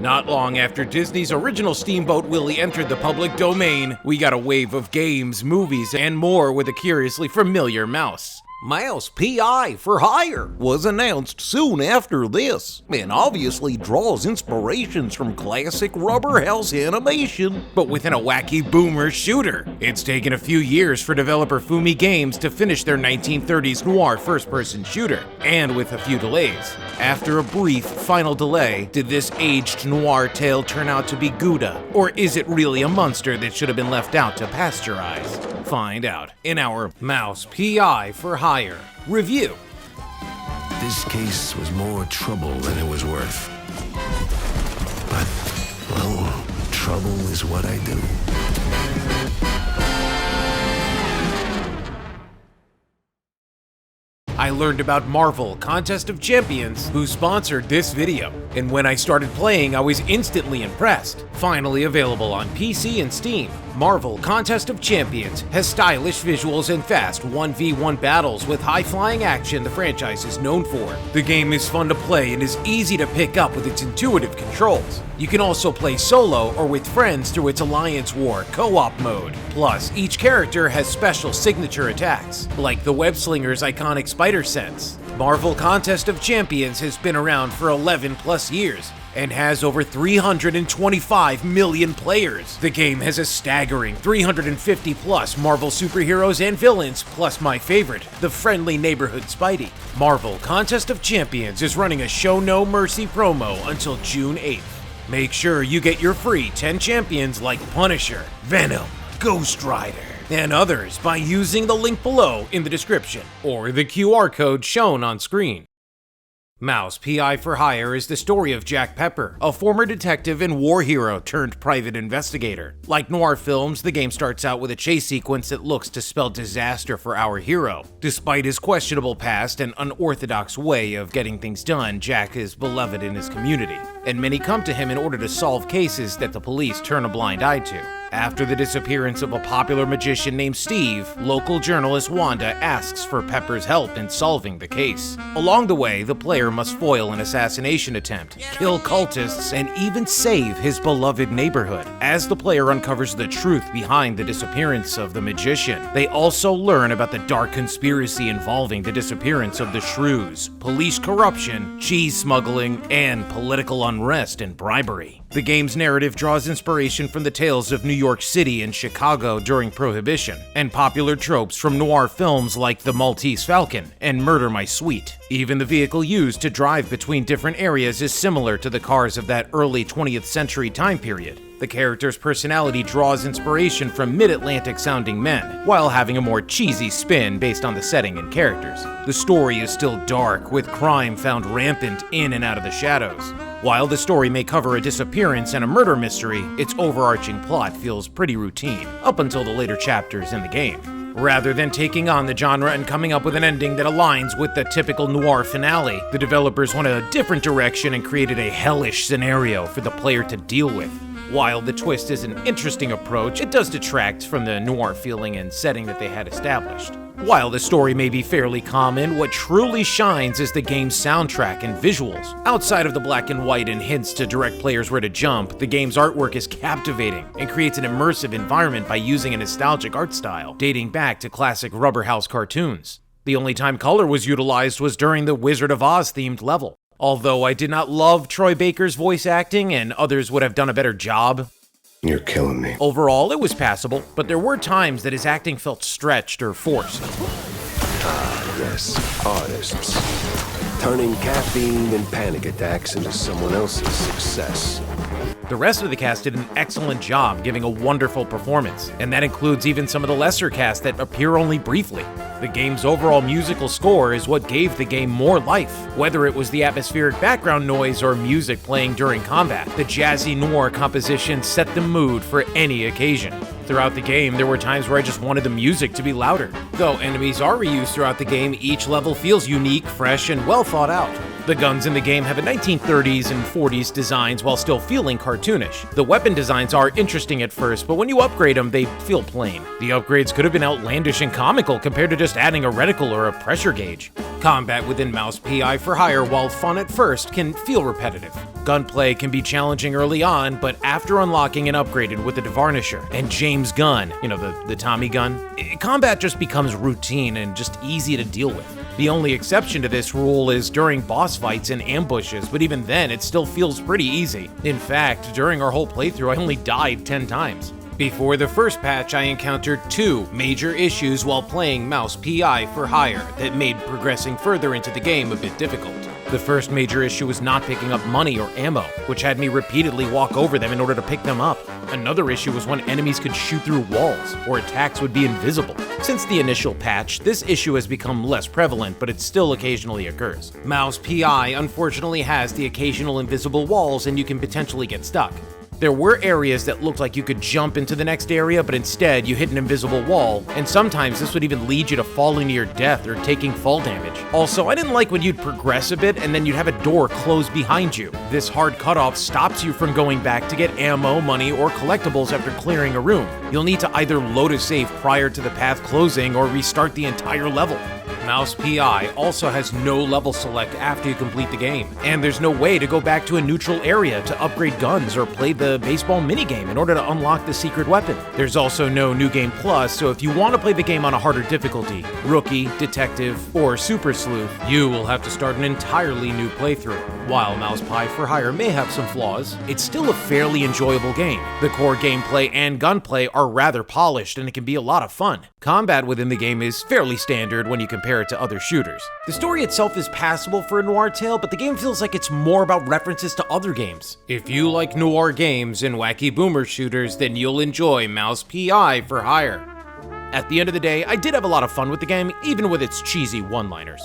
Not long after Disney's original Steamboat Willie entered the public domain, we got a wave of games, movies, and more with a curiously familiar mouse. Mouse P.I. for Hire was announced soon after this, and obviously draws inspirations from classic Rubber House animation. But within a wacky boomer shooter. It's taken a few years for developer Fumi Games to finish their 1930s noir first-person shooter, and with a few delays. After a brief final delay, did this aged noir tale turn out to be Gouda, or is it really a monster that should have been left out to pasteurize? Find out in our Mouse P.I. for Hire review. This case was more trouble than it was worth. But, well, trouble is what I do. I learned about Marvel Contest of Champions, who sponsored this video, and when I started playing, I was instantly impressed. Finally available on PC and Steam, Marvel Contest of Champions has stylish visuals and fast 1v1 battles with high-flying action the franchise is known for. The game is fun to play and is easy to pick up with its intuitive controls. You can also play solo or with friends through its Alliance War co-op mode. Plus, each character has special signature attacks, like the web-slinger's iconic spider sense. Marvel Contest of Champions has been around for 11 plus years and has over 325 million players. The game has a staggering 350 plus Marvel superheroes and villains, plus my favorite, the friendly neighborhood Spidey. Marvel Contest of Champions is running a Show No Mercy promo until June 8th. Make sure you get your free 10 champions like Punisher, Venom, Ghost Rider, and others by using the link below in the description or the QR code shown on screen. Mouse P.I. for Hire is the story of Jack Pepper, a former detective and war hero turned private investigator. Like noir films, the game starts out with a chase sequence that looks to spell disaster for our hero. Despite his questionable past and unorthodox way of getting things done, Jack is beloved in his community, and many come to him in order to solve cases that the police turn a blind eye to. After the disappearance of a popular magician named Steve, local journalist Wanda asks for Pepper's help in solving the case. Along the way, the player must foil an assassination attempt, kill cultists, and even save his beloved neighborhood. As the player uncovers the truth behind the disappearance of the magician, they also learn about the dark conspiracy involving the disappearance of the shrews, police corruption, cheese smuggling, and political unrest and bribery. The game's narrative draws inspiration from the tales of New York City and Chicago during Prohibition, and popular tropes from noir films like The Maltese Falcon and Murder My Sweet. Even the vehicle used to drive between different areas is similar to the cars of that early 20th century time period. The character's personality draws inspiration from mid-Atlantic sounding men, while having a more cheesy spin based on the setting and characters. The story is still dark, with crime found rampant in and out of the shadows. While the story may cover a disappearance and a murder mystery, its overarching plot feels pretty routine, up until the later chapters in the game. Rather than taking on the genre and coming up with an ending that aligns with the typical noir finale, the developers went a different direction and created a hellish scenario for the player to deal with. While the twist is an interesting approach, it does detract from the noir feeling and setting that they had established. While the story may be fairly common, what truly shines is the game's soundtrack and visuals. Outside of the black and white and hints to direct players where to jump, the game's artwork is captivating and creates an immersive environment by using a nostalgic art style dating back to classic Rubber House cartoons. The only time color was utilized was during the Wizard of Oz themed level. Although I did not love Troy Baker's voice acting and others would have done a better job, You're killing me. overall it was passable, but there were times that his acting felt stretched or forced. Yes, artists. Turning caffeine and panic attacks into someone else's success. The rest of the cast did an excellent job giving a wonderful performance, and that includes even some of the lesser cast that appear only briefly. The game's overall musical score is what gave the game more life. Whether it was the atmospheric background noise or music playing during combat, the jazzy noir composition set the mood for any occasion. Throughout the game, there were times where I just wanted the music to be louder. Though enemies are reused throughout the game, each level feels unique, fresh, and well thought out. The guns in the game have a 1930s and 40s designs while still feeling cartoonish. The weapon designs are interesting at first, but when you upgrade them, they feel plain. The upgrades could have been outlandish and comical compared to just adding a reticle or a pressure gauge. Combat within Mouse PI for Hire, while fun at first, can feel repetitive. Gunplay can be challenging early on, but after unlocking and upgraded with the Devarnisher and James gun, the Tommy gun, combat just becomes routine and just easy to deal with. The only exception to this rule is during boss fights and ambushes, but even then it still feels pretty easy. In fact, during our whole playthrough I only died 10 times. Before the first patch, I encountered 2 major issues while playing Mouse PI for Hire that made progressing further into the game a bit difficult. The first major issue was not picking up money or ammo, which had me repeatedly walk over them in order to pick them up. Another issue was when enemies could shoot through walls, or attacks would be invisible. Since the initial patch, this issue has become less prevalent, but it still occasionally occurs. Mouse PI unfortunately has the occasional invisible walls and you can potentially get stuck. There were areas that looked like you could jump into the next area, but instead you hit an invisible wall, and sometimes this would even lead you to falling to your death or taking fall damage. Also, I didn't like when you'd progress a bit and then you'd have a door close behind you. This hard cutoff stops you from going back to get ammo, money, or collectibles after clearing a room. You'll need to either load a save prior to the path closing or restart the entire level. Mouse PI also has no level select after you complete the game, and there's no way to go back to a neutral area to upgrade guns or play the baseball minigame in order to unlock the secret weapon. There's also no New Game Plus, so if you want to play the game on a harder difficulty, Rookie, Detective, or Super Sleuth, you will have to start an entirely new playthrough. While Mouse PI for Hire may have some flaws, it's still a fairly enjoyable game. The core gameplay and gunplay are rather polished, and it can be a lot of fun. Combat within the game is fairly standard when you compare it to other shooters. The story itself is passable for a noir tale, but the game feels like it's more about references to other games. If you like noir games and wacky boomer shooters, then you'll enjoy Mouse PI for Hire. At the end of the day, I did have a lot of fun with the game, even with its cheesy one-liners.